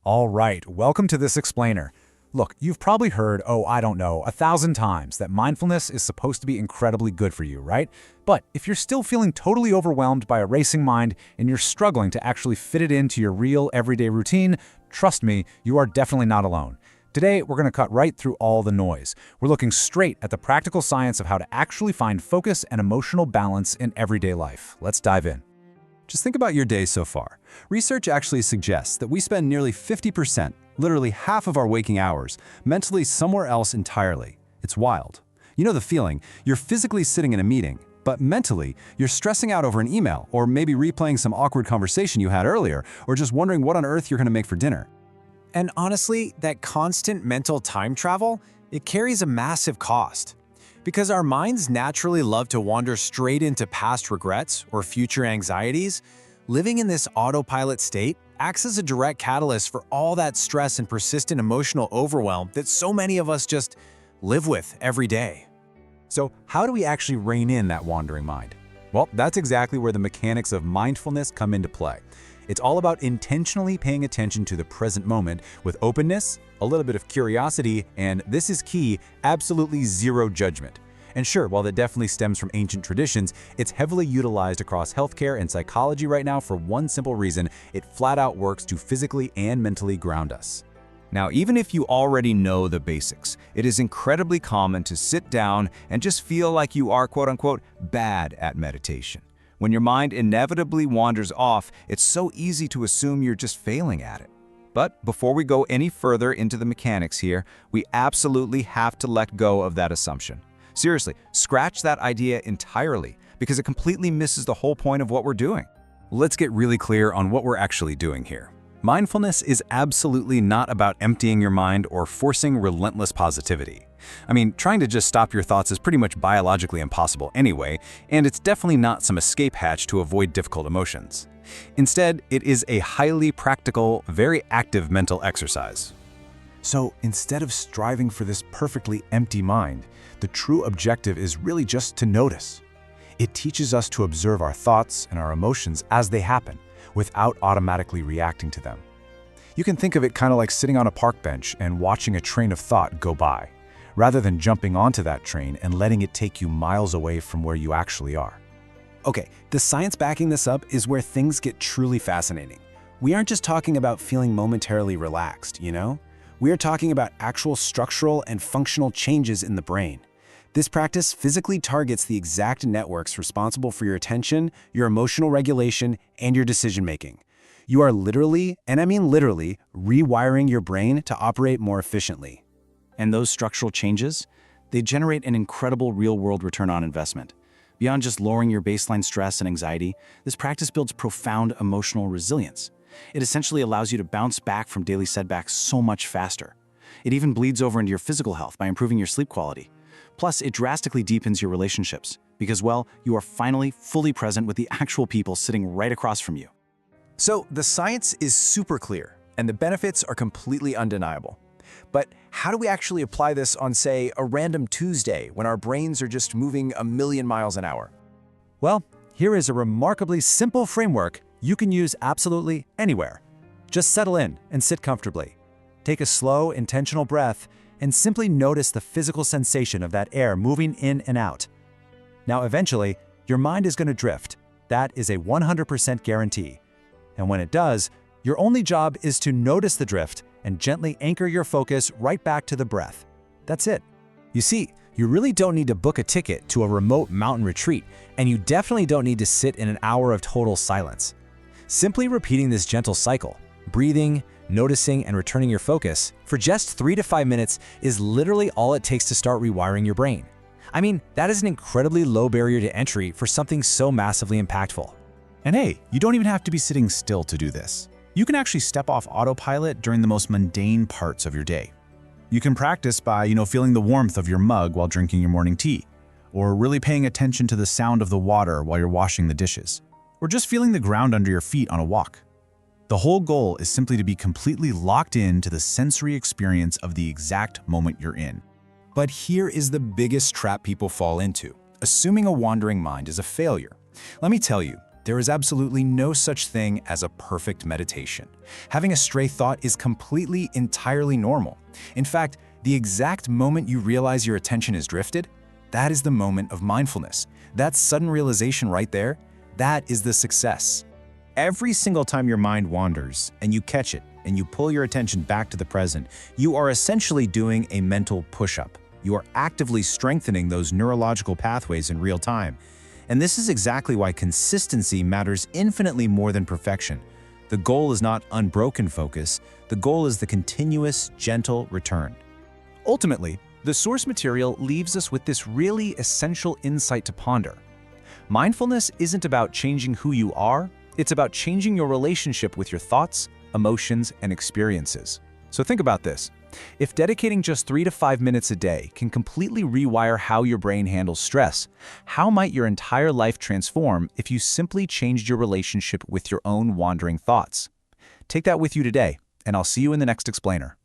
All right, welcome to this explainer. Look, you've probably heard, I don't know, 1,000 times that mindfulness is supposed to be incredibly good for you, right? But if you're still feeling totally overwhelmed by a racing mind and you're struggling to actually fit it into your real everyday routine, trust me, you are definitely not alone. Today, we're going to cut right through all the noise. We're looking straight at the practical science of how to actually find focus and emotional balance in everyday life. Let's dive in. Just think about your day so far. Research actually suggests that we spend nearly 50%, literally half of our waking hours, mentally somewhere else entirely. It's wild. You know the feeling, you're physically sitting in a meeting, but mentally, you're stressing out over an email, or maybe replaying some awkward conversation you had earlier, or just wondering what on earth you're going to make for dinner. And honestly, that constant mental time travel, it carries a massive cost. Because our minds naturally love to wander straight into past regrets or future anxieties, living in this autopilot state acts as a direct catalyst for all that stress and persistent emotional overwhelm that so many of us just live with every day. So how do we actually rein in that wandering mind? Well, that's exactly where the mechanics of mindfulness come into play. It's all about intentionally paying attention to the present moment with openness, a little bit of curiosity, and this is key, absolutely zero judgment. And sure, while that definitely stems from ancient traditions, it's heavily utilized across healthcare and psychology right now for one simple reason: it flat out works to physically and mentally ground us. Now, even if you already know the basics, it is incredibly common to sit down and just feel like you are quote-unquote bad at meditation. When your mind inevitably wanders off, it's so easy to assume you're just failing at it. But before we go any further into the mechanics here, we absolutely have to let go of that assumption. Seriously, scratch that idea entirely, because it completely misses the whole point of what we're doing. Let's get really clear on what we're actually doing here. Mindfulness is absolutely not about emptying your mind or forcing relentless positivity. I mean, trying to just stop your thoughts is pretty much biologically impossible anyway, and it's definitely not some escape hatch to avoid difficult emotions. Instead, it is a highly practical, very active mental exercise. So instead of striving for this perfectly empty mind, the true objective is really just to notice. It teaches us to observe our thoughts and our emotions as they happen, without automatically reacting to them. You can think of it kind of like sitting on a park bench and watching a train of thought go by, rather than jumping onto that train and letting it take you miles away from where you actually are. Okay, the science backing this up is where things get truly fascinating. We aren't just talking about feeling momentarily relaxed, you know? We are talking about actual structural and functional changes in the brain. This practice physically targets the exact networks responsible for your attention, your emotional regulation, and your decision-making. You are literally, and I mean literally, rewiring your brain to operate more efficiently. And those structural changes, they generate an incredible real-world return on investment. Beyond just lowering your baseline stress and anxiety, this practice builds profound emotional resilience. It essentially allows you to bounce back from daily setbacks so much faster. It even bleeds over into your physical health by improving your sleep quality. Plus, it drastically deepens your relationships because, well, you are finally fully present with the actual people sitting right across from you. So the science is super clear, and the benefits are completely undeniable. But how do we actually apply this on, say, a random Tuesday when our brains are just moving a million miles an hour? Well, here is a remarkably simple framework you can use absolutely anywhere. Just settle in and sit comfortably. Take a slow, intentional breath and simply notice the physical sensation of that air moving in and out. Now, eventually, your mind is going to drift. That is a 100% guarantee. And when it does, your only job is to notice the drift and gently anchor your focus right back to the breath. That's it. You see, you really don't need to book a ticket to a remote mountain retreat, and you definitely don't need to sit in an hour of total silence. Simply repeating this gentle cycle, breathing, noticing, and returning your focus for just 3 to 5 minutes is literally all it takes to start rewiring your brain. I mean, that is an incredibly low barrier to entry for something so massively impactful. And hey, you don't even have to be sitting still to do this. You can actually step off autopilot during the most mundane parts of your day. You can practice by, feeling the warmth of your mug while drinking your morning tea, or really paying attention to the sound of the water while you're washing the dishes, or just feeling the ground under your feet on a walk. The whole goal is simply to be completely locked into the sensory experience of the exact moment you're in. But here is the biggest trap people fall into: assuming a wandering mind is a failure. Let me tell you, There is absolutely no such thing as a perfect meditation. Having a stray thought is completely, entirely normal. In fact, the exact moment you realize your attention is drifted, that is the moment of mindfulness. That sudden realization right there, that is the success. Every single time your mind wanders and you catch it and you pull your attention back to the present, you are essentially doing a mental push-up. You are actively strengthening those neurological pathways in real time. And this is exactly why consistency matters infinitely more than perfection. The goal is not unbroken focus, the goal is the continuous, gentle return. Ultimately, the source material leaves us with this really essential insight to ponder. Mindfulness isn't about changing who you are, it's about changing your relationship with your thoughts, emotions, and experiences. So think about this. If dedicating just 3 to 5 minutes a day can completely rewire how your brain handles stress, how might your entire life transform if you simply changed your relationship with your own wandering thoughts? Take that with you today, and I'll see you in the next explainer.